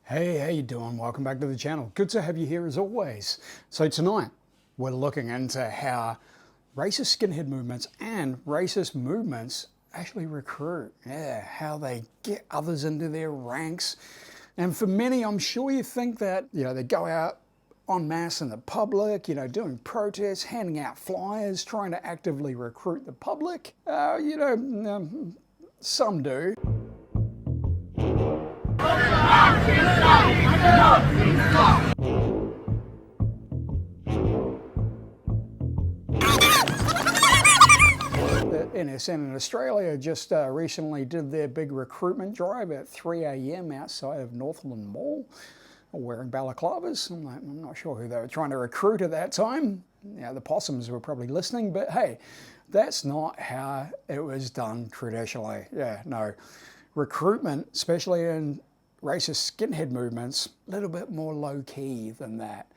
Hey, how you doing? Welcome back to the channel. Good to have you here as always. So tonight we're looking into how racist skinhead movements and racist movements actually recruit. Yeah, how they get others into their ranks. And for many, I'm sure you think that, they go out en masse in the public, doing protests, handing out flyers, trying to actively recruit the public. Some do. The NSN in Australia just recently did their big recruitment drive at 3 a.m. outside of Northland Mall, wearing balaclavas. I'm not sure who they were trying to recruit at that time. The possums were probably listening, but hey, that's not how it was done traditionally. No. Recruitment, especially in racist skinhead movements, a little bit more low-key than that.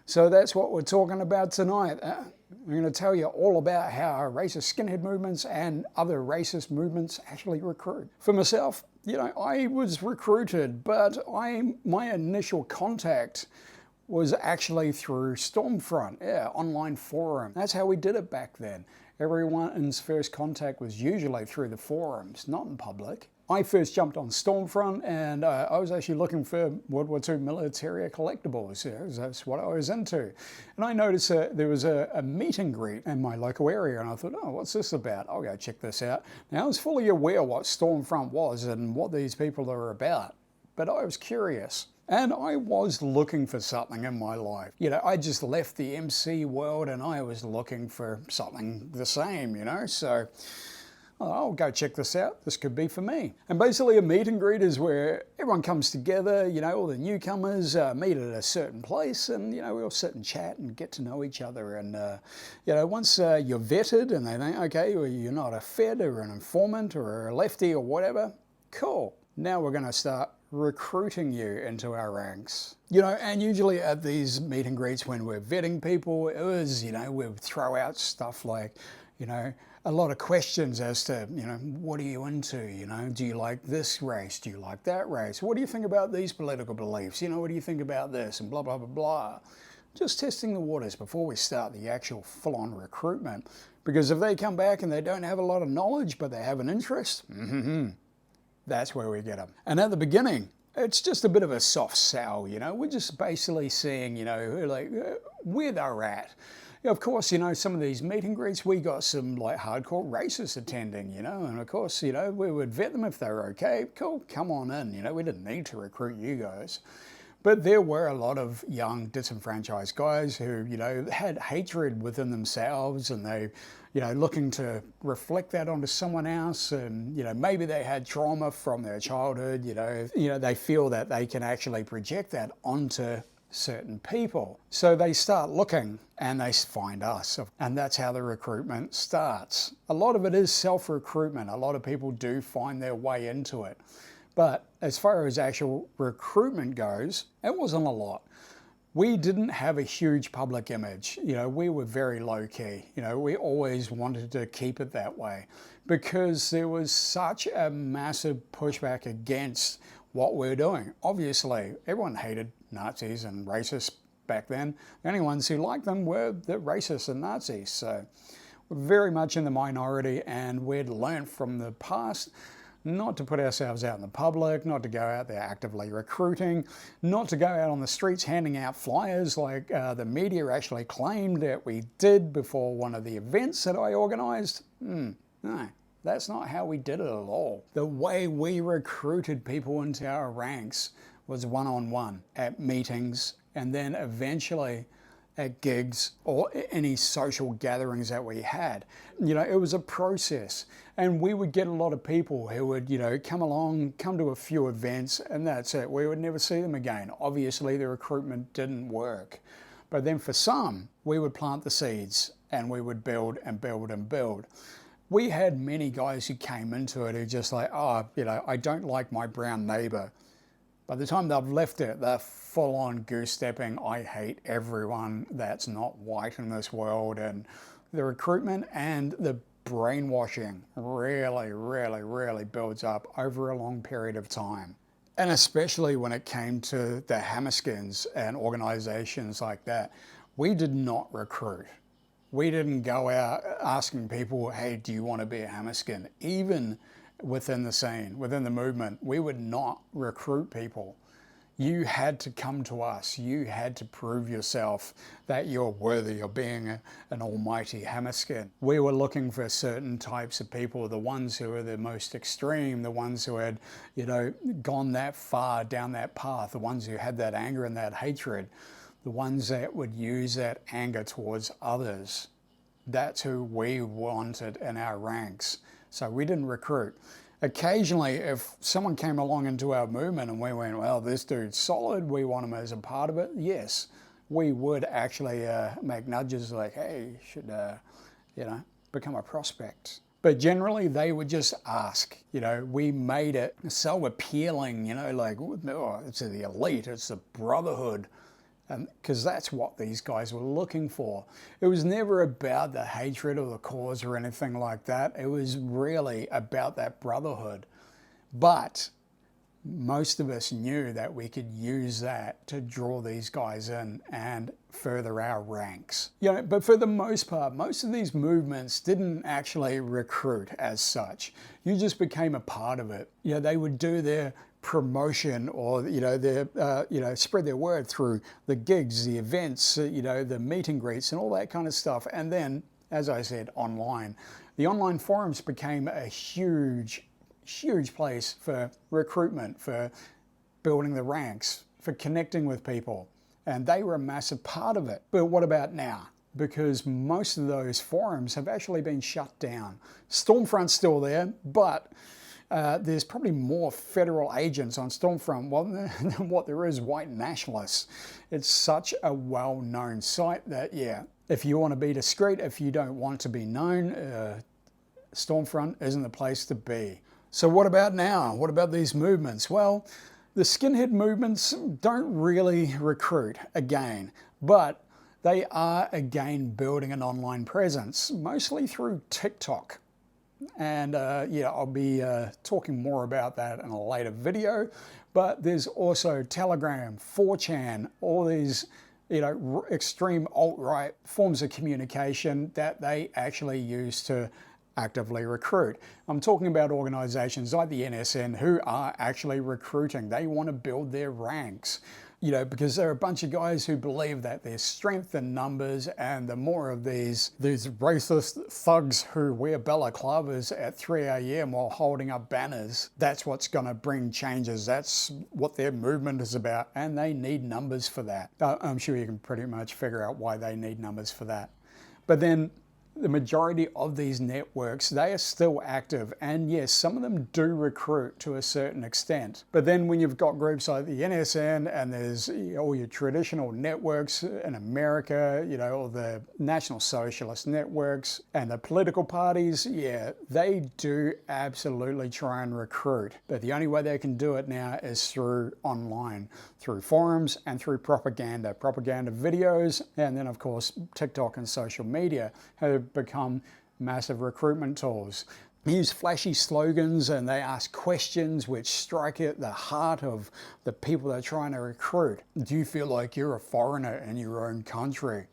So that's what we're talking about tonight. I'm going to tell you all about how racist skinhead movements and other racist movements actually recruit. For myself, I was recruited, but my initial contact was actually through Stormfront, online forum. That's how we did it back then. Everyone's first contact was usually through the forums, not in public. I first jumped on Stormfront and I was actually looking for World War II military collectibles. That's what I was into. And I noticed there was a meet and greet in my local area, and I thought, oh, what's this about? I'll go check this out. Now, I was fully aware what Stormfront was and what these people are about, but I was curious. And I was looking for something in my life. I just left the MC world and I was looking for something the same, so I'll go check this out. This could be for me. And basically a meet and greet is where everyone comes together, all the newcomers meet at a certain place, and, we all sit and chat and get to know each other. And, once you're vetted and they think, okay, well, you're not a Fed or an informant or a lefty or whatever, cool. Now we're going to start recruiting you into our ranks. And usually at these meet and greets when we're vetting people, it was, we would throw out stuff like, a lot of questions as to, what are you into? Do you like this race? Do you like that race? What do you think about these political beliefs? What do you think about this? And blah, blah, blah, blah. Just testing the waters before we start the actual full-on recruitment. Because if they come back and they don't have a lot of knowledge, but they have an interest, that's where we get them. And at the beginning, it's just a bit of a soft sell, We're just basically seeing, where they're at. Of course, some of these meet and greets, we got some hardcore racists attending, and of course, we would vet them if they were okay. Cool, come on in, we didn't need to recruit you guys. But there were a lot of young disenfranchised guys who, had hatred within themselves, and they, looking to reflect that onto someone else, and, maybe they had trauma from their childhood, they feel that they can actually project that onto certain people. So they start looking and they find us, and that's how the recruitment starts. A lot of it is self-recruitment. A lot of people do find their way into it. But as far as actual recruitment goes, it wasn't a lot. We didn't have a huge public image. We were very low-key. We always wanted to keep it that way because there was such a massive pushback against what we're doing. Obviously, everyone hated Nazis and racists back then. The only ones who liked them were the racists and Nazis. So we're very much in the minority, and we'd learned from the past not to put ourselves out in the public, not to go out there actively recruiting, not to go out on the streets handing out flyers like the media actually claimed that we did before one of the events that I organised. No. That's not how we did it at all. The way we recruited people into our ranks was one-on-one at meetings, and then eventually at gigs or any social gatherings that we had. It was a process, and we would get a lot of people who would, come along, come to a few events, and that's it. We would never see them again. Obviously, the recruitment didn't work. But then for some, we would plant the seeds, and we would build and build and build. We had many guys who came into it who just I don't like my brown neighbour. By the time they've left it, they're full-on goose-stepping. I hate everyone that's not white in this world. And the recruitment and the brainwashing really, really, really builds up over a long period of time. And especially when it came to the Hammerskins and organizations like that, we did not recruit. We didn't go out asking people, hey, do you want to be a Hammerskin? Even within the scene, within the movement, we would not recruit people. You had to come to us. You had to prove yourself that you're worthy of being an almighty Hammerskin. We were looking for certain types of people, the ones who were the most extreme, the ones who had, gone that far down that path, the ones who had that anger and that hatred, the ones that would use that anger towards others. That's who we wanted in our ranks. So we didn't recruit. Occasionally, if someone came along into our movement and we went, well, this dude's solid, we want him as a part of it, yes, we would actually make nudges like, hey, you should, become a prospect. But generally, they would just ask. We made it so appealing, like, oh, it's the elite, it's the brotherhood. Because that's what these guys were looking for. It was never about the hatred or the cause or anything like that. It was really about that brotherhood. But most of us knew that we could use that to draw these guys in and further our ranks. But for the most part, most of these movements didn't actually recruit as such. You just became a part of it. They would do their promotion or their spread their word through the gigs, the events, the meet and greets and all that kind of stuff. And then, as I said, online, the online forums became a huge place for recruitment, for building the ranks, for connecting with people, and they were a massive part of it. But what about now? Because most of those forums have actually been shut down. Stormfront's still there, but there's probably more federal agents on Stormfront than what there is white nationalists. It's such a well-known site that, if you want to be discreet, if you don't want to be known, Stormfront isn't the place to be. So what about now? What about these movements? Well, the skinhead movements don't really recruit again, but they are again building an online presence, mostly through TikTok. And I'll be talking more about that in a later video. But there's also Telegram, 4chan, all these extreme alt-right forms of communication that they actually use to actively recruit. I'm talking about organizations like the NSN who are actually recruiting. They want to build their ranks. Because there are a bunch of guys who believe that there's strength in numbers, and the more of these racist thugs who wear balaclavas at 3 a.m. while holding up banners, that's what's going to bring changes. That's what their movement is about, and they need numbers for that. I'm sure you can pretty much figure out why they need numbers for that. But then the majority of these networks, they are still active, and yes, some of them do recruit to a certain extent. But then when you've got groups like the NSN and there's all your traditional networks in America, all the National Socialist networks and the political parties, they do absolutely try and recruit. But the only way they can do it now is through online, through forums and through propaganda videos, and then of course TikTok and social media have become massive recruitment tools. They use flashy slogans and they ask questions which strike at the heart of the people they're trying to recruit. Do you feel like you're a foreigner in your own country?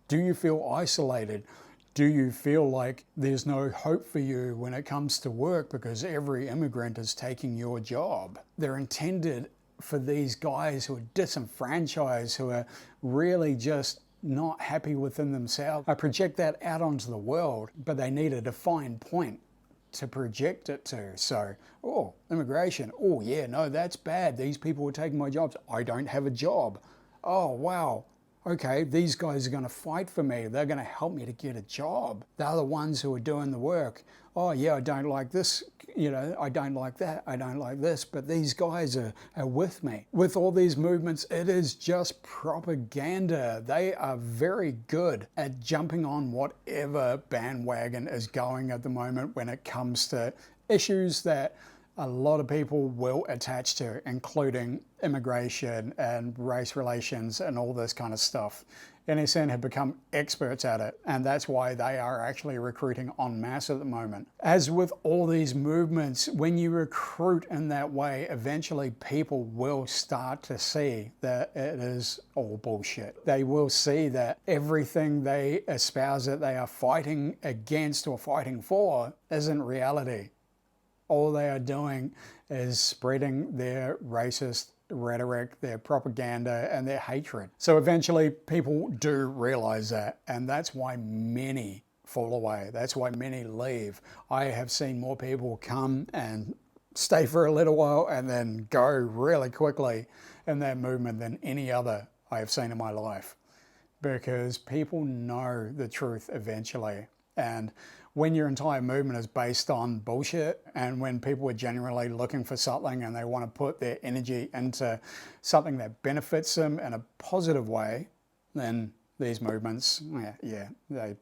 Do you feel isolated? Do you feel like there's no hope for you when it comes to work because every immigrant is taking your job? They're intended for these guys who are disenfranchised, who are really just not happy within themselves. I project that out onto the world, but they need a defined point to project it to. So, immigration. No, that's bad. These people are taking my jobs. I don't have a job. Oh, wow. Okay, these guys are going to fight for me. They're going to help me to get a job. They're the ones who are doing the work. I don't like this, I don't like that, I don't like this, but these guys are with me. With all these movements, it is just propaganda. They are very good at jumping on whatever bandwagon is going at the moment when it comes to issues that a lot of people will attach to, including immigration and race relations and all this kind of stuff. NSN have become experts at it, and that's why they are actually recruiting en masse at the moment. As with all these movements, when you recruit in that way, eventually people will start to see that it is all bullshit. They will see that everything they espouse that they are fighting against or fighting for isn't reality. All they are doing is spreading their racist rhetoric, their propaganda, and their hatred. So eventually people do realize that, and that's why many fall away. That's why many leave. I have seen more people come and stay for a little while and then go really quickly in that movement than any other I have seen in my life, because people know the truth eventually. And when your entire movement is based on bullshit, and when people are genuinely looking for something and they want to put their energy into something that benefits them in a positive way, then these movements, they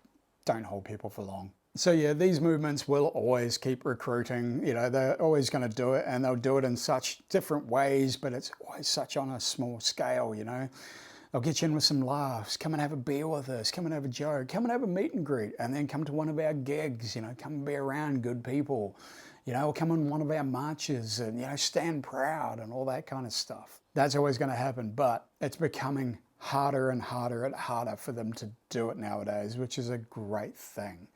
don't hold people for long. So yeah, these movements will always keep recruiting. You know, they're always going to do it, and they'll do it in such different ways, but it's always such on a small scale, you know. They'll get you in with some laughs, come and have a beer with us, come and have a joke, come and have a meet and greet, and then come to one of our gigs, you know, come and be around good people, you know, or come on one of our marches and, you know, stand proud and all that kind of stuff. That's always going to happen, but it's becoming harder and harder and harder for them to do it nowadays, which is a great thing.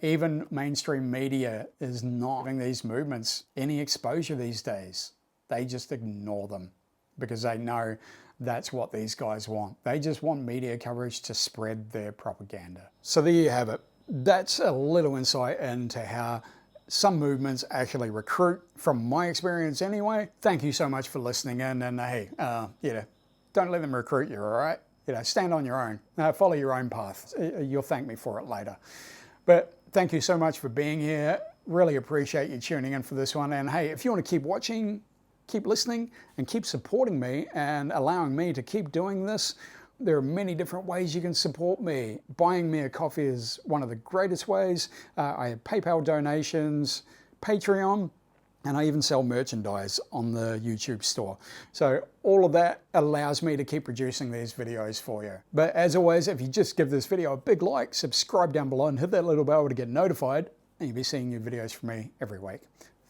Even mainstream media is not giving these movements any exposure these days. They just ignore them because they know that's what these guys want. They just want media coverage to spread their propaganda. So there you have it. That's a little insight into how some movements actually recruit, from my experience anyway. Thank you so much for listening in, and hey, you know, don't let them recruit you, all right? You know, stand on your own. Follow your own path. You'll thank me for it later. But thank you so much for being here. Really appreciate you tuning in for this one. And hey, if you want to keep watching, keep listening, and keep supporting me and allowing me to keep doing this, there are many different ways you can support me. Buying me a coffee is one of the greatest ways. I have PayPal donations, Patreon, and I even sell merchandise on the YouTube store. So all of that allows me to keep producing these videos for you. But as always, if you just give this video a big like, subscribe down below, and hit that little bell to get notified, and you'll be seeing new videos from me every week.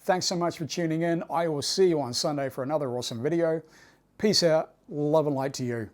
Thanks so much for tuning in. I will see you on Sunday for another awesome video. Peace out, love and light to you.